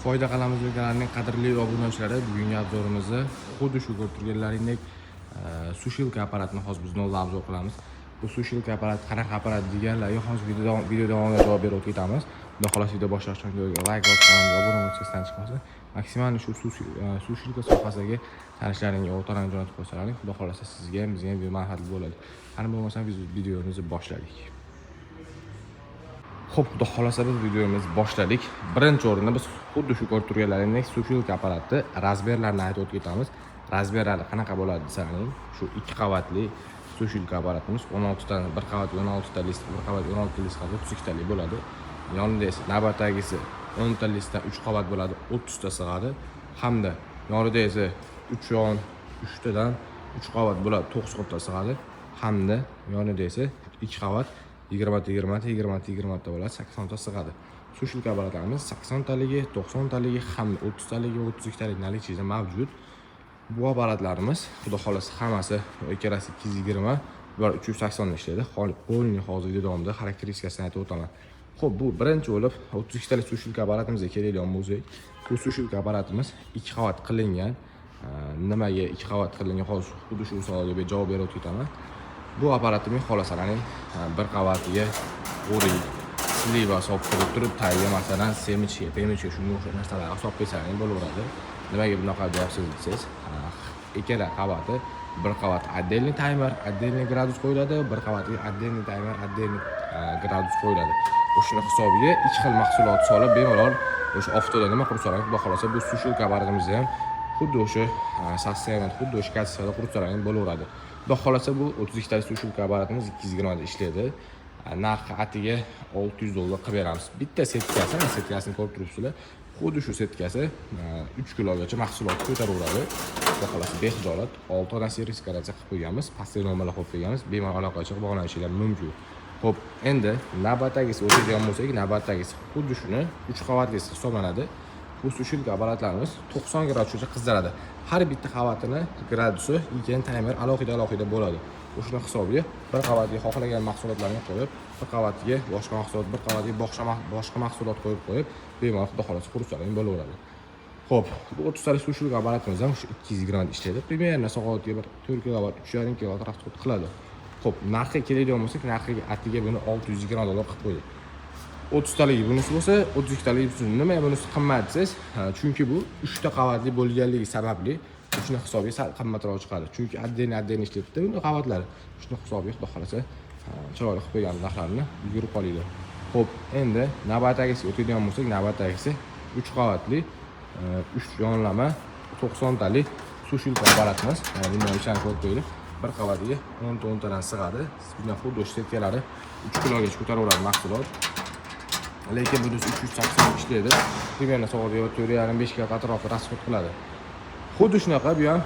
Foyda qilamiz videolarining qadrli obunachilari, bugungi obzorimizni xuddi shu ko'rib turganlaringdek sushilka apparatini hozir biz noldan obzor qilamiz. Bu sushilka apparat qanaqa apparat deganlarga hozir video davomida javob berib o'tamiz. Xudo xohlasa video boshlashdan videoga like bosib, kanalga obuna bo'lib esdan chiqmasin. Maksimal shu sushilka sohasidagi tanishlaringga o'rtalarni jo'natib qo'ysalaring, xudo xohlasa sizga ham bizga ham manfaatli bo'ladi. Qani bo'lmasa biz videomizni boshladik. Xo'p, xudo xohlasa biz videomizni boshladik. Birinchi o'rinda biz xuddi shu ko'rib turganlaringdek sushilka apparati razmerlarini aytib o'tib ketamiz. Razmerlari qanaqa bo'ladi desalaring, shu 2 qavatli sushilka apparatimiz 16 ta, bir qavat 16 ta list, bir qavat 16 ta list qilib 32 talik bo'ladi. Yonida esa navbatdagisi 10 ta listdan 3 qavat bo'ladi, 30 ta sig'adi. Hamda yonida esa 3 yon 3 tadan 3 qavat bo'ladi, 90 ta sig'adi. Hamda yonida esa 2 qavat 20 ta bo'ladi, 80 ta sig'adi. Sushilka apparatlarimiz 80 taligi, 90 taligi, hamda 30 taligi, 32 talik наличиеda mavjud. Bu apparatlarimiz xudo xolasa hammasi ikkalasi 220 va 380 da ishlaydi. Qo'lni hozir video davomida xarakteristikasini aytib o'taman. Xo'p, bu birinchi bo'lib 32 talik sushilka apparatimizga keladigan bo'lsak, bu sushilka apparatimiz 2 qavat qilingan. Nimaga 2 qavat qilingan hozir xuddi shu savolga javob berib o'taman. Bu apparatimning xolosalaring bir qavatiga o'rik, sliva solib turib, tayyor masalan semichga, pemichga shunga o'xshagan narsalarni solib qo'ysalaring bo'laveradi. Nimaga bunaqa deyapsiz desangiz, ikkala qavati, bir qavat отдельный timer, отдельный gradus qo'yiladi, bir qavatga отдельный timer, отдельный gradus qo'yiladi. O'shuni hisobiga ikki xil mahsulot solib bemalol o'sha avtoda nima qursalar, xudo xolasa bu sushilka apparatimizni ham xuddi o'sha sostoyaniyat, xuddi o'sha kassada qursalaring bo'laveradi. Xudo xolasa bu 32 talik sushilka apparatimiz 220 da ishlaydi. Narxi atiga $600 qilib beramiz. Bitta setkasini ko'rib turibsizlar. Xuddi shu setkasi 3 kilogacha mahsulot ko'taraveradi. Xudo xolasa bexijolat 6 dan servis garantiya qilib qo'yganmiz, pastga nomerlar qo'yib qo'yganmiz, bemalol aloqa chiqib bog'lanishingiz mumkin. Xo'p, endi navbatdagisi o'tadigan bo'lsak, navbatdagisi xuddi shuni 3 qavatlisi hisoblanadi. Bu sushilka apparatlarimiz 90 gradusgacha qizdiradi. Har bitta qavatini gradusi ekan timer alohida bo'ladi. O'shuni hisobiga bir qavatga xohlagan mahsulotlarni qo'yib, bir qavatga boshqa mahsulot, bir qavatga boshqa mahsulot qo'yib, bemalol xudo xolasa qursalaring bo'laveradi. Xo'p, bu 30 talik sushilka apparatimiz ham shu 220 ishlaydi. Примерно soatiga bir 4 kW, 3,5 kW rasxod qiladi. Xo'p, narxiga keladigan bo'lsak, narxiga atiga buni $620 qilib qo'ydik. 30 taligi bunisi bo'lsa, 32 taligi bunisi. Nima bunisi qimmat desiz? Chunki bu 3 ta qavatli bo'lganligi sababli shuni hisobiga sal qimmatroq chiqadi. Chunki отдельно ishlayapti buni qavatlari. Shuni hisobiga xudo xolasa chiroyli qilib qo'ygan narxlarni yurib qolinglar. Xo'p, endi navbatdagisi o'tadigan bo'lsak, navbatdagisi 3 qavatli 3 yonlama 90 talik sushilka apparatimiz. Mana bundan ishlanib ko'rib qo'yinglar. Bir qavatiga 10 tadan sig'adi. Bundan xuddi o'sha setkalari 3 kilogacha ko'taraveradi mahsulot. Lekin bunisi 380 ishlaydi. Примерно soatiga 4,5 kW atrofida rasxod qiladi. Xuddi shunaqa bu ham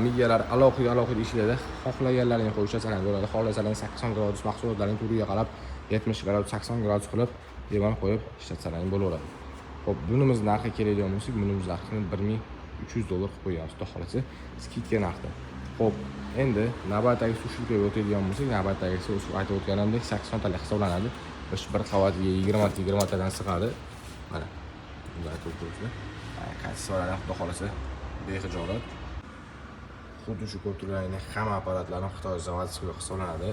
miyalar alohida ishlaydi. Xohlaganlaringizni qo'yishlaringiz bo'ladi. Xohlasangiz 80 gradus mahsulotlarning turiga qarab 70 gradus, 80 gradus qilib bemalol qo'yib ishlatsalaring bo'laveradi. Xo'p, bunimiz narxi keladigan bo'lsak, bunimiz narxini $1300 qilib qo'yamiz. Xudo xolasa skidka narxda. Xo'p, endi navbatdagi sushilkaga o'tadigan bo'lsak, navbatdagisi o'sha aytib o'tganimdek 80 talik hisoblanadi. Bir qavatiga 20 tadan sig'adi. Mana bunday aytib o'tibsizlar. Kassalalar xudo xolasa bexijolat. Xuddi shu ko'rib turganingizdek hamma apparatlarni Xitoy zavodiga hisoblanadi.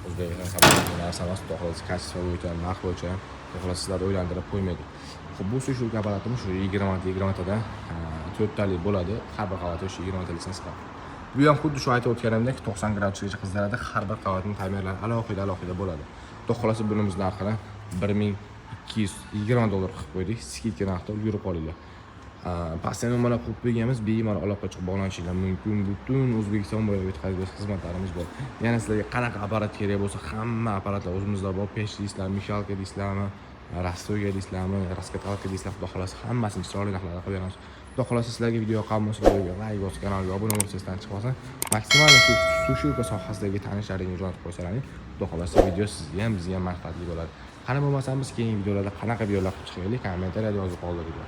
O'zbekiston sababli narsa emas, xudo xolasa kassa bo'yicha, narx bo'yicha xudo xolasa sizlarni o'ylantirib qo'ymaydi. Xo'p, bu sushilka apparatimiz shu 20 tadan 4 talik bo'ladi. Har bir qavati shu 20 talikdan sig'adi. Bu ham xuddi shu aytib o'tganimdek 90 gradusgacha qizdiradi. Har bir qavatning timerlari alohida bo'ladi. Xudo xolasa bunimiz narxini $1220 qilib qo'ydik. Skidka narxda yurib qolinglar. Pastga nomerlar qo'yib qo'yganmiz, bemalol aloqa chiqib bog'lanishingiz mumkin. Butun O'zbekiston bo'ylab yetkazib xizmatlarimiz bor. Yana sizlarga qanaqa apparat kerak bo'lsa, hamma apparatlar o'zimizda bor. Pech deysizlarmi, mishalka deysizlarmi, rastoga deysizlarmi, raskatалка deysizlar, xudo xolasa hammasini chiroyli narxlarda qilib beramiz. Xudo xolasa sizlarga video yoqqan bo'lsa, videoga like bosib, kanalga obuna bo'lib esdan chiqmasin. Maksimal shu sushilka sohasidagi tanishlaringizni jo'natib qo'ysalaring, xudo xolasa video sizga ham, bizga ham manfaatli bo'ladi. Qani bo'lmasam biz keyingi videolarda qanaqa videolar qilib chiqaylik, kommentariyada yozib qoldiringlar.